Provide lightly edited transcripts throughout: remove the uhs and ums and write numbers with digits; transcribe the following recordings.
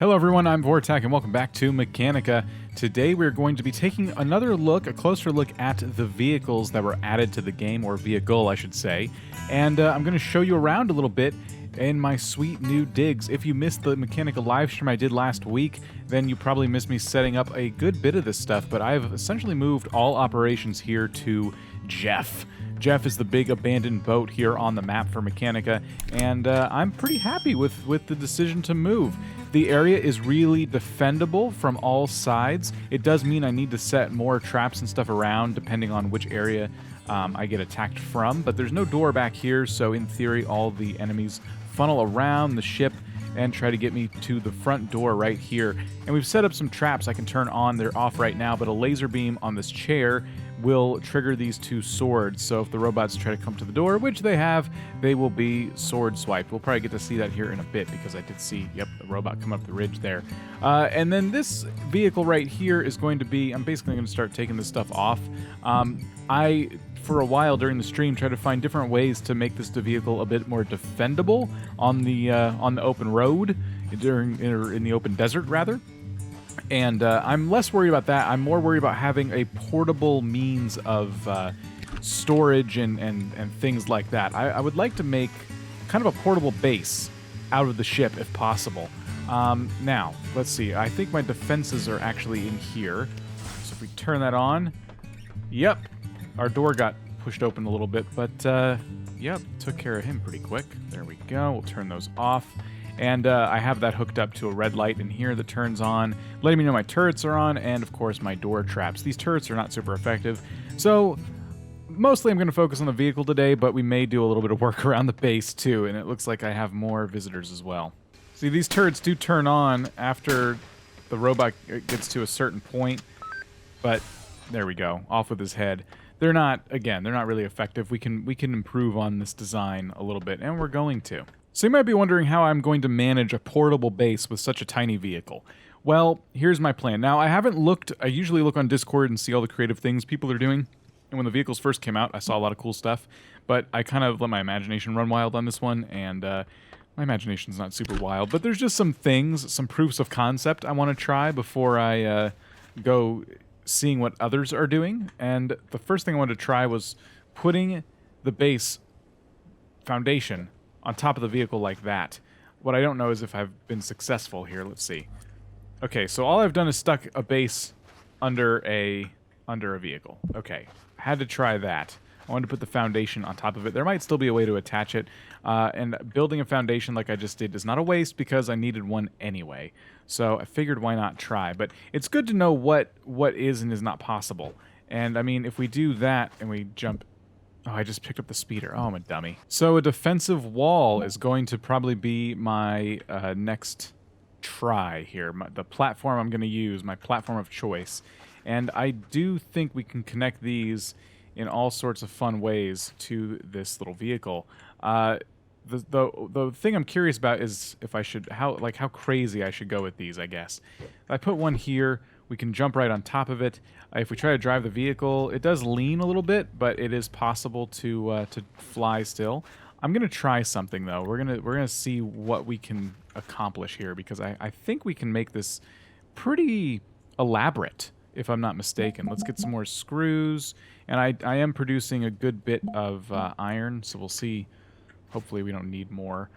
Hello everyone, I'm Vortak and welcome back to Mechanica. Today we're going to be taking another look, a closer look at the vehicles that were added to the game, or vehicle I should say, and I'm going to show you around a little bit in my sweet new digs. If you missed the Mechanica live stream I did last week, then you probably missed me setting up a good bit of this stuff, but I've essentially moved all operations here to Jeff. Jeff is the big abandoned boat here on the map for Mechanica, and I'm pretty happy with the decision to move. The area is really defendable from all sides. It does mean I need to set more traps and stuff around depending on which area I get attacked from, but there's no door back here, so in theory all the enemies funnel around the ship and try to get me to the front door right here. And we've set up some traps I can turn on. They're off right now, but a laser beam on this chair will trigger these two swords. So if the robots try to come to the door, which they have, they will be sword swiped. We'll probably get to see that here in a bit because I did see, yep, the robot come up the ridge there. And then this vehicle right here is going to be, I'm basically going to start taking this stuff off. I, for a while during the stream, tried to find different ways to make this vehicle a bit more defendable on the open road, in the open desert rather. And I'm less worried about that. I'm more worried about having a portable means of storage and things like that. I would like to make kind of a portable base out of the ship if possible. Now, let's see. I think my defenses are actually in here. So if we turn that on, yep, our door got pushed open a little bit, but yep, took care of him pretty quick. There we go. We'll turn those off. And I have that hooked up to a red light in here that turns on, letting me know my turrets are on, and of course my door traps. These turrets are not super effective, so mostly I'm going to focus on the vehicle today, but we may do a little bit of work around the base too, and it looks like I have more visitors as well. See, these turrets do turn on after the robot gets to a certain point, but there we go, off with his head. They're not really effective. We can improve on this design a little bit, and we're going to. So you might be wondering how I'm going to manage a portable base with such a tiny vehicle. Well, here's my plan. Now, I usually look on Discord and see all the creative things people are doing. And when the vehicles first came out, I saw a lot of cool stuff. But I kind of let my imagination run wild on this one, and my imagination's not super wild. But there's just some things, some proofs of concept I want to try before I go seeing what others are doing. And the first thing I wanted to try was putting the base foundation on top of the vehicle like that. What I don't know is if I've been successful here. Let's see. Okay, so all I've done is stuck a base under a vehicle. Okay, had to try that. I wanted to put the foundation on top of it. There might still be a way to attach it, and building a foundation like I just did is not a waste because I needed one anyway. So I figured why not try. But it's good to know what is and is not possible. And I mean, if we do that and we jump. Oh, I just picked up the speeder. Oh, I'm a dummy. So a defensive wall is going to probably be my next try here. The platform I'm going to use, my platform of choice. And I do think we can connect these in all sorts of fun ways to this little vehicle. The thing I'm curious about is if I should, how crazy I should go with these, I guess. If I put one here, we can jump right on top of it. If we try to drive the vehicle, it does lean a little bit, but it is possible to fly still. I'm gonna try something though. We're gonna see what we can accomplish here because I think we can make this pretty elaborate, if I'm not mistaken. Let's get some more screws, and I am producing a good bit of iron, so we'll see. Hopefully we don't need more.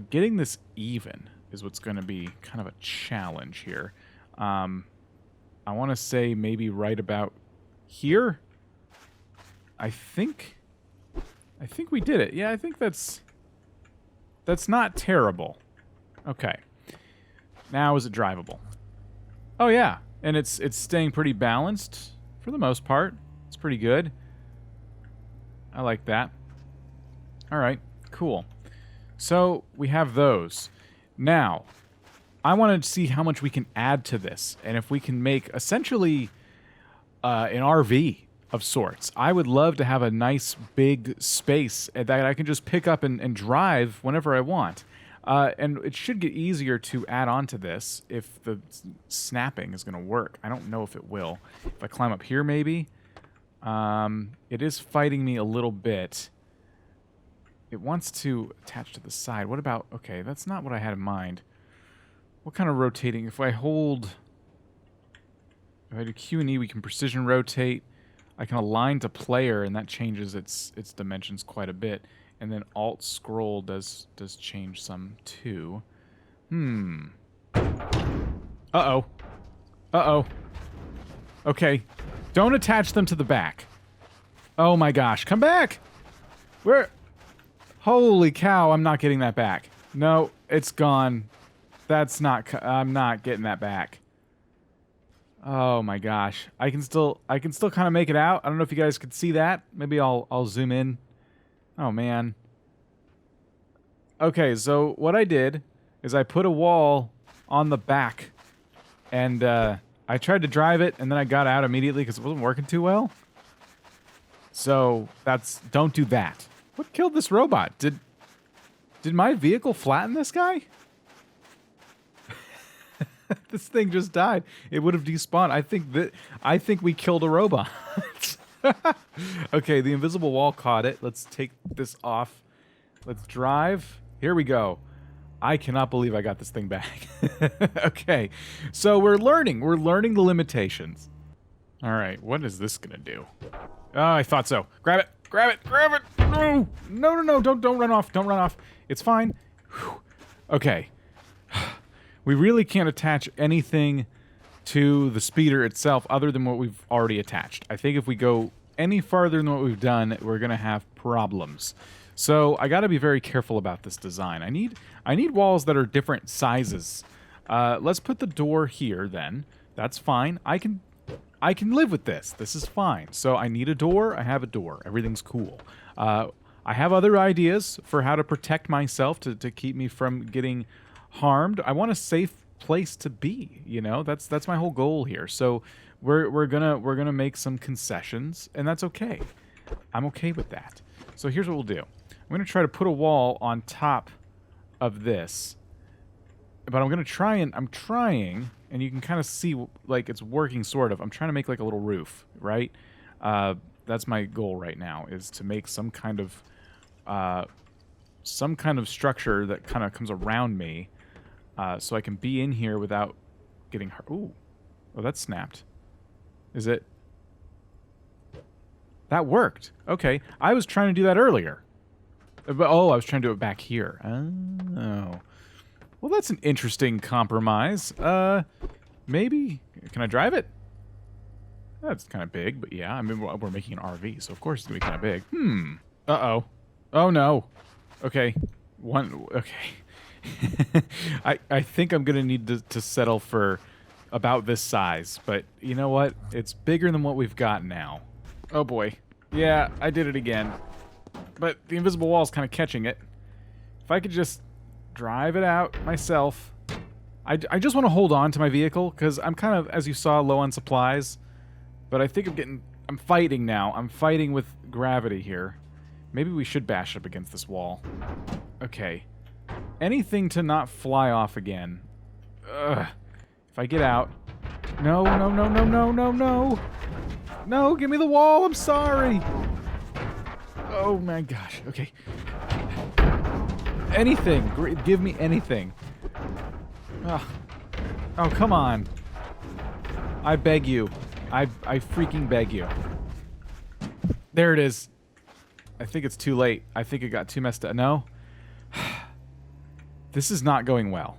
Getting this even is what's going to be kind of a challenge here. I want to say maybe right about here. I think we did it. Yeah, I think that's not terrible. Okay. Now is it drivable? Oh yeah, and it's staying pretty balanced for the most part. It's pretty good. I like that. All right, cool. So we have those. Now, I want to see how much we can add to this, and if we can make essentially an RV of sorts. I would love to have a nice big space that I can just pick up and drive whenever I want. And it should get easier to add on to this if the snapping is going to work. I don't know if it will. If I climb up here, maybe. It is fighting me a little bit. It wants to attach to the side. What about... Okay, that's not what I had in mind. What kind of rotating? If I do Q and E, we can precision rotate. I can align to player, and that changes its dimensions quite a bit. And then Alt scroll does change some too. Uh-oh. Uh-oh. Okay. Don't attach them to the back. Oh my gosh. Come back! Where? Holy cow, I'm not getting that back. No, it's gone. That's not... I'm not getting that back. Oh my gosh. I can still kind of make it out. I don't know if you guys could see that. Maybe I'll zoom in. Oh man. Okay, so what I did is I put a wall on the back, and I tried to drive it, and then I got out immediately because it wasn't working too well. So don't do that. What killed this robot? Did my vehicle flatten this guy? This thing just died. It would have despawned. I think we killed a robot. Okay, the invisible wall caught it. Let's take this off. Let's drive. Here we go. I cannot believe I got this thing back. Okay, so we're learning. We're learning the limitations. All right, what is this gonna do? Oh, I thought so. Grab it. Grab it. Grab it. No. No, no, no. Don't run off. Don't run off. It's fine. Whew. Okay. We really can't attach anything to the speeder itself other than what we've already attached. I think if we go any farther than what we've done, we're going to have problems. So I got to be very careful about this design. I need walls that are different sizes. Let's put the door here then. That's fine. I can live with this. This is fine. So I need a door. I have a door. Everything's cool. I have other ideas for how to protect myself to keep me from getting harmed. I want a safe place to be, you know? That's my whole goal here. So we're gonna make some concessions, and that's okay. I'm okay with that. So here's what we'll do. I'm gonna try to put a wall on top of this, but I'm trying, and you can kind of see like it's working sort of. I'm trying to make like a little roof, right? That's my goal right now, is to make some kind of structure that kind of comes around me. So I can be in here without getting hurt. Ooh. Oh, that snapped. Is it? That worked. Okay. I was trying to do that earlier. But, I was trying to do it back here. Oh. Well, that's an interesting compromise. Maybe. Can I drive it? That's kind of big, but yeah. I mean, we're making an RV, so of course it's going to be kind of big. Uh-oh. Oh, no. Okay. Okay. I think I'm going to need to settle for about this size, but you know what? It's bigger than what we've got now. Oh boy. Yeah, I did it again. But the invisible wall's kind of catching it. If I could just drive it out myself. I just want to hold on to my vehicle, because I'm kind of, as you saw, low on supplies. But I think I'm fighting now. I'm fighting with gravity here. Maybe we should bash up against this wall. Okay. Anything to not fly off again. Ugh. If I get out... No, no, no, no, no, no, no! No, give me the wall, I'm sorry! Oh my gosh, okay. Anything, give me anything. Ugh. Oh, come on. I beg you. I freaking beg you. There it is. I think it's too late. I think it got too messed up. No? This is not going well.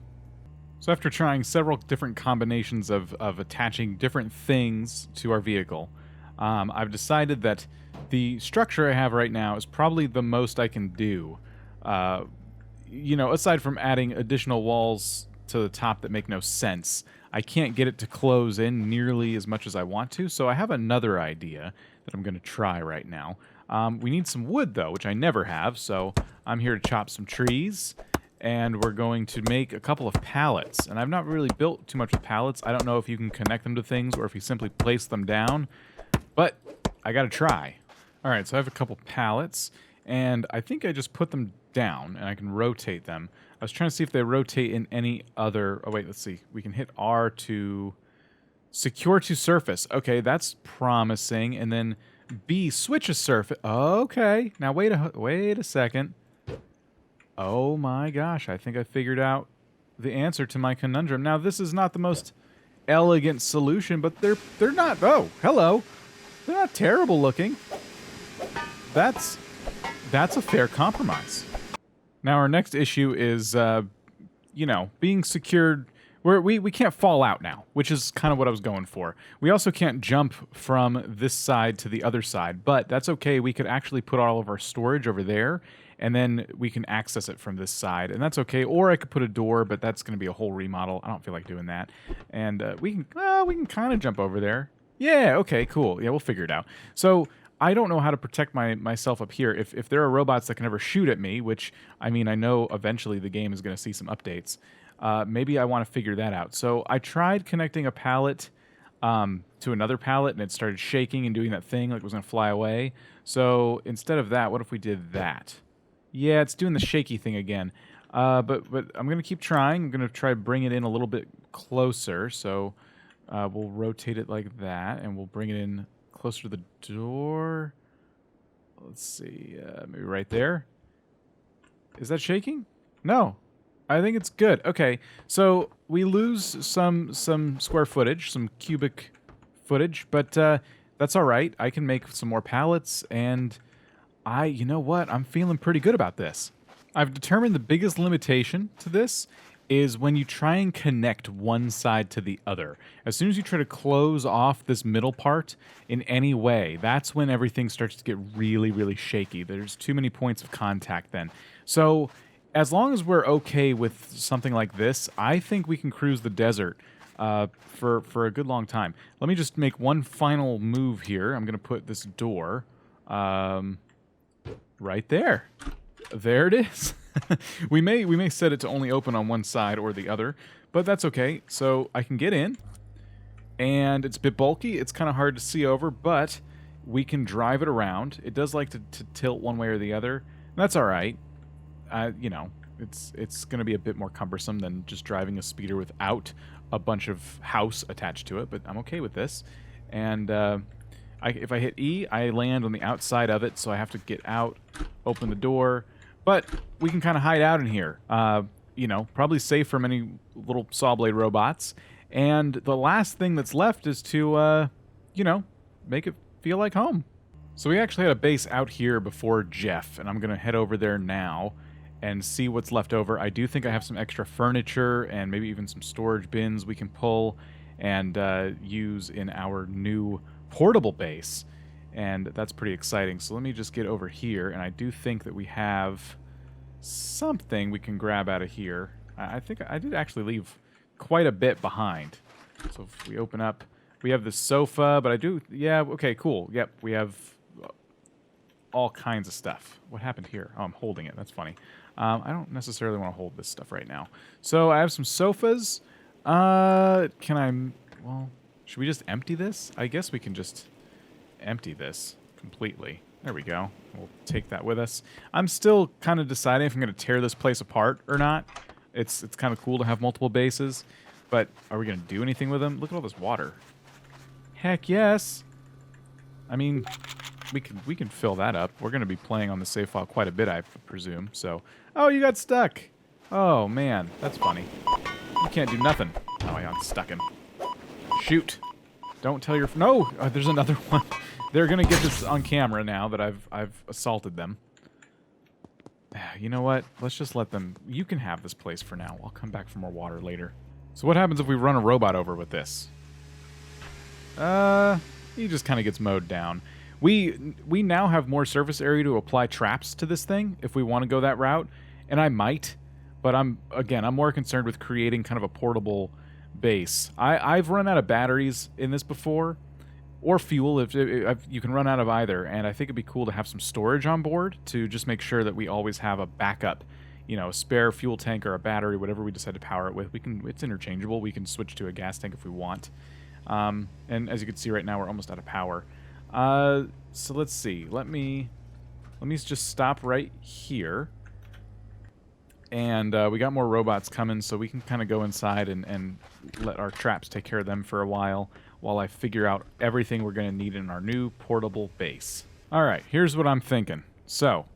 So after trying several different combinations of attaching different things to our vehicle, I've decided that the structure I have right now is probably the most I can do. You know, aside from adding additional walls to the top that make no sense, I can't get it to close in nearly as much as I want to, so I have another idea that I'm going to try right now. We need some wood, though, which I never have, so I'm here to chop some trees. And we're going to make a couple of pallets. And I've not really built too much with pallets. I don't know if you can connect them to things or if you simply place them down. But I gotta try. Alright, so I have a couple pallets. And I think I just put them down and I can rotate them. I was trying to see if they rotate in any other... Oh, wait, let's see. We can hit R to secure to surface. Okay, that's promising. And then B, switch a surface. Okay, now wait a second. Oh my gosh, I think I figured out the answer to my conundrum. Now, this is not the most elegant solution, but they're not. Oh, hello. They're not terrible looking. That's a fair compromise. Now, our next issue is, you know, being secured. We can't fall out now, which is kind of what I was going for. We also can't jump from this side to the other side, but that's okay. We could actually put all of our storage over there, and then we can access it from this side, and that's okay. Or I could put a door, but that's going to be a whole remodel. I don't feel like doing that. And we can kind of jump over there. Yeah, okay, cool. Yeah, we'll figure it out. So I don't know how to protect myself up here. If there are robots that can ever shoot at me, which, I mean, I know eventually the game is going to see some updates, maybe I want to figure that out. So I tried connecting a pallet to another pallet, and it started shaking and doing that thing like it was going to fly away. So instead of that, what if we did that? Yeah, it's doing the shaky thing again. But I'm going to keep trying. I'm going to try to bring it in a little bit closer. So we'll rotate it like that, and we'll bring it in closer to the door. Let's see, maybe right there. Is that shaking? No. I think it's good. Okay, so we lose some square footage, some cubic footage, but that's all right. I can make some more pallets, and you know what? I'm feeling pretty good about this. I've determined the biggest limitation to this is when you try and connect one side to the other. As soon as you try to close off this middle part in any way, that's when everything starts to get really, really shaky. There's too many points of contact then. So as long as we're okay with something like this, I think we can cruise the desert for a good long time. Let me just make one final move here. I'm going to put this door right there. There it is. we may set it to only open on one side or the other, but that's okay. So I can get in, and it's a bit bulky. It's kind of hard to see over, but we can drive it around. It does like to tilt one way or the other. And that's all right. You know, it's going to be a bit more cumbersome than just driving a speeder without a bunch of house attached to it, but I'm okay with this. And if I hit E, I land on the outside of it, so I have to get out, open the door. But we can kind of hide out in here. You know, probably safe from any little saw blade robots. And the last thing that's left is to, you know, make it feel like home. So we actually had a base out here before Jeff, and I'm going to head over there now and see what's left over. I do think I have some extra furniture and maybe even some storage bins we can pull and use in our new portable base. And that's pretty exciting. So let me just get over here, and I do think that we have something we can grab out of here. I think I did actually leave quite a bit behind. So if we open up, we have the sofa, but yeah, okay, cool. Yep, we have all kinds of stuff. What happened here? Oh, I'm holding it. That's funny. I don't necessarily want to hold this stuff right now. So I have some sofas. Well, should we just empty this? I guess we can just empty this completely. There we go. We'll take that with us. I'm still kind of deciding if I'm going to tear this place apart or not. It's kind of cool to have multiple bases, but are we going to do anything with them? Look at all this water. Heck yes. I mean, we can fill that up. We're going to be playing on the save file quite a bit, I presume. So, oh, you got stuck. Oh man, that's funny. You can't do nothing. Oh, I got stuck in. Shoot. Don't tell your... No! There's another one. They're going to get this on camera now that I've assaulted them. You know what? Let's just let them... You can have this place for now. I'll come back for more water later. So what happens if we run a robot over with this? He just kind of gets mowed down. We now have more surface area to apply traps to this thing if we want to go that route. And I might. But I'm more concerned with creating kind of a portable base. I've run out of batteries in this before, or fuel if you can run out of either, and I think it'd be cool to have some storage on board to just make sure that we always have a backup, you know, a spare fuel tank or a battery, whatever we decide to power it with. It's interchangeable. We can switch to a gas tank if we want. And as you can see right now, we're almost out of power. So let's see. Let me just stop right here. And we got more robots coming, so we can kind of go inside and let our traps take care of them for a while I figure out everything we're going to need in our new portable base. All right, here's what I'm thinking. So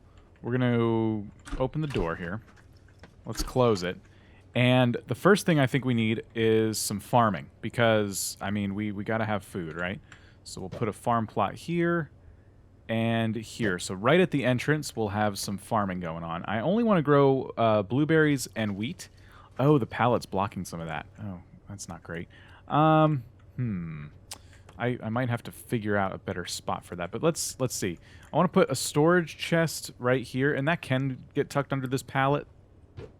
we're going to open the door here. Let's close it. And the first thing I think we need is some farming because, I mean, we got to have food, right? So we'll put a farm plot here and here. So right at the entrance, we'll have some farming going on. I only want to grow blueberries and wheat. Oh, the pallet's blocking some of that. Oh, that's not great. I might have to figure out a better spot for that. But let's see. I want to put a storage chest right here, and that can get tucked under this pallet.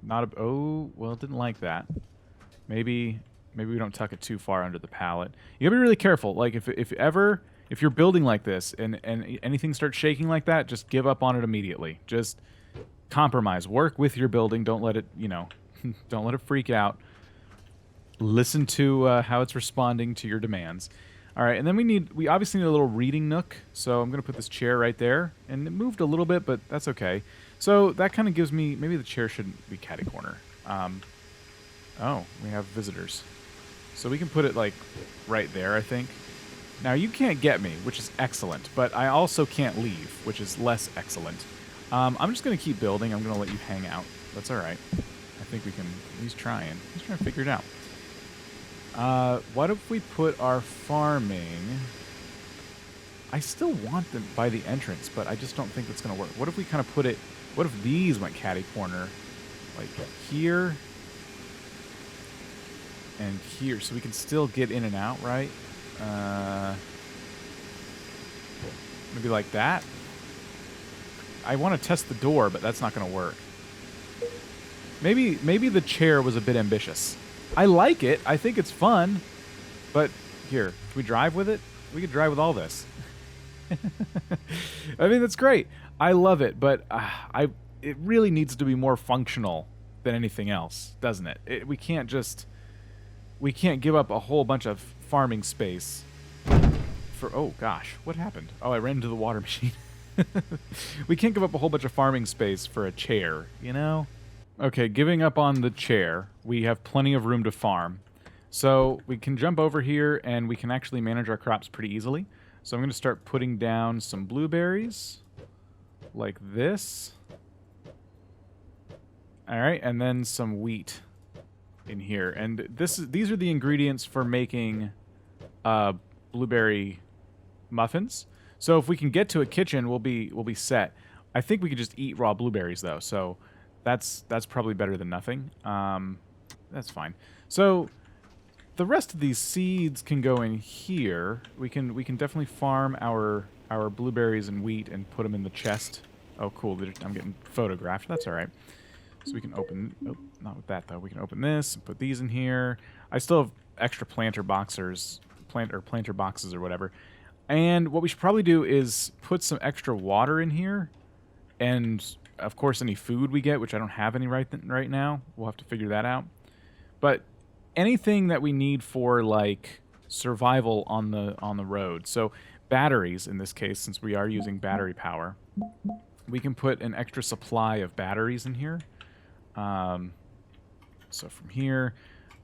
Not a... Oh, well, it didn't like that. Maybe we don't tuck it too far under the pallet. You gotta be really careful. Like, if you're building like this and anything starts shaking like that, just give up on it immediately. Just compromise. Work with your building. Don't let it, don't let it freak out. Listen to how it's responding to your demands. All right, and then we obviously need a little reading nook. So I'm going to put this chair right there. And it moved a little bit, but that's okay. So that kind of gives me... Maybe the chair shouldn't be catty corner. Oh, we have visitors. So we can put it, like, right there, I think. Now, you can't get me, which is excellent. But I also can't leave, which is less excellent. I'm just going to keep building. I'm going to let you hang out. That's all right. I think we can... He's trying to figure it out. What if we put our farming... I still want them by the entrance, but I just don't think it's going to work. What if we kind of put it... What if these went catty corner? Like here... and here, so we can still get in and out, right? Maybe like that? I want to test the door, but that's not going to work. Maybe the chair was a bit ambitious. I like it. I think it's fun. But here, can we drive with it? We could drive with all this. I mean, that's great. I love it, but it really needs to be more functional than anything else, doesn't it? We can't give up a whole bunch of farming space for... Oh, gosh. What happened? Oh, I ran into the water machine. We can't give up a whole bunch of farming space for a chair, you know? Okay, giving up on the chair. We have plenty of room to farm. So we can jump over here, and we can actually manage our crops pretty easily. So I'm going to start putting down some blueberries, like this. All right, and then some wheat in here. And these are the ingredients for making blueberry muffins. So if we can get to a kitchen, we'll be set. I think we could just eat raw blueberries though. So that's probably better than nothing. That's fine. So the rest of these seeds can go in here. We can definitely farm our blueberries and wheat and put them in the chest. Oh, cool. I'm getting photographed. That's all right. So we can open... Oh, not with that, though. We can open this and put these in here. I still have extra planter boxes or whatever. And what we should probably do is put some extra water in here. And, of course, any food we get, which I don't have any right now. We'll have to figure that out. But anything that we need for, like, survival on the road. So batteries, in this case, since we are using battery power, we can put an extra supply of batteries in here. So from here,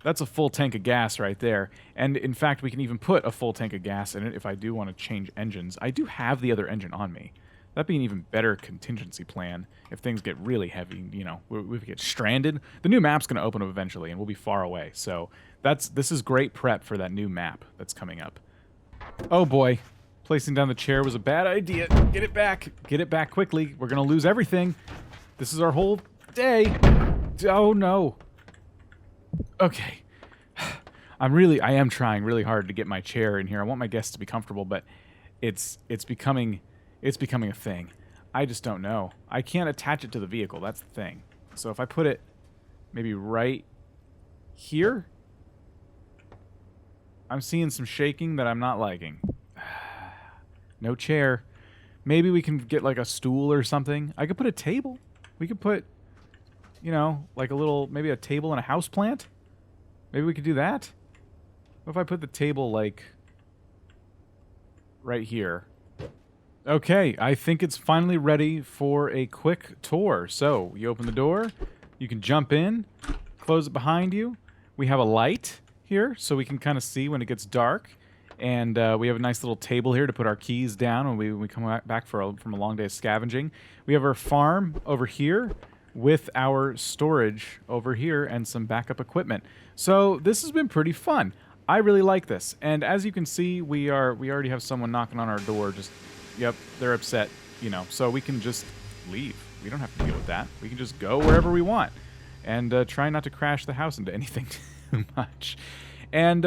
that's a full tank of gas right there. And in fact, we can even put a full tank of gas in it if I do want to change engines. I do have the other engine on me. That'd be an even better contingency plan if things get really heavy, we get stranded. The new map's going to open up eventually, and we'll be far away. So this is great prep for that new map that's coming up. Oh boy, placing down the chair was a bad idea. Get it back. Get it back quickly. We're going to lose everything. This is our whole day. Oh no. Okay. I am trying really hard to get my chair in here. I want my guests to be comfortable, but it's becoming a thing. I just don't know. I can't attach it to the vehicle. That's the thing. So if I put it maybe right here, I'm seeing some shaking that I'm not liking. No chair. Maybe we can get like a stool or something. I could put a table. We could put, like maybe a table and a house plant. Maybe we could do that. What if I put the table like right here? Okay, I think it's finally ready for a quick tour. So you open the door, you can jump in, close it behind you. We have a light here, so we can kind of see when it gets dark. And we have a nice little table here to put our keys down when we come back from a long day of scavenging. We have our farm over here. with our storage over here and some backup equipment. So this has been pretty fun. I really like this. And as you can see, we already have someone knocking on our door. Just, yep, they're upset, you know. So we can just leave. We don't have to deal with that. We can just go wherever we want and try not to crash the house into anything too much. And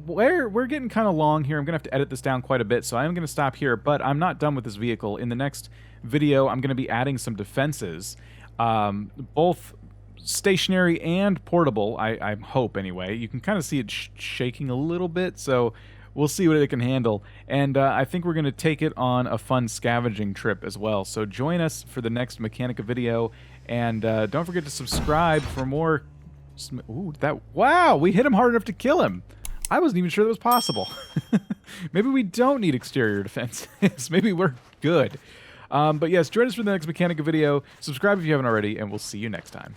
we're getting kind of long here. I'm going to have to edit this down quite a bit, so I'm going to stop here. But I'm not done with this vehicle. In the next video, I'm going to be adding some defenses, both stationary and portable, I hope anyway. You can kind of see it shaking a little bit, so we'll see what it can handle. And I think we're going to take it on a fun scavenging trip as well. So join us for the next Mechanica video, and don't forget to subscribe for more. Ooh, wow, we hit him hard enough to kill him. I wasn't even sure that was possible. Maybe we don't need exterior defenses. Maybe we're good. But yes, join us for the next Mechanica video. Subscribe if you haven't already, and we'll see you next time.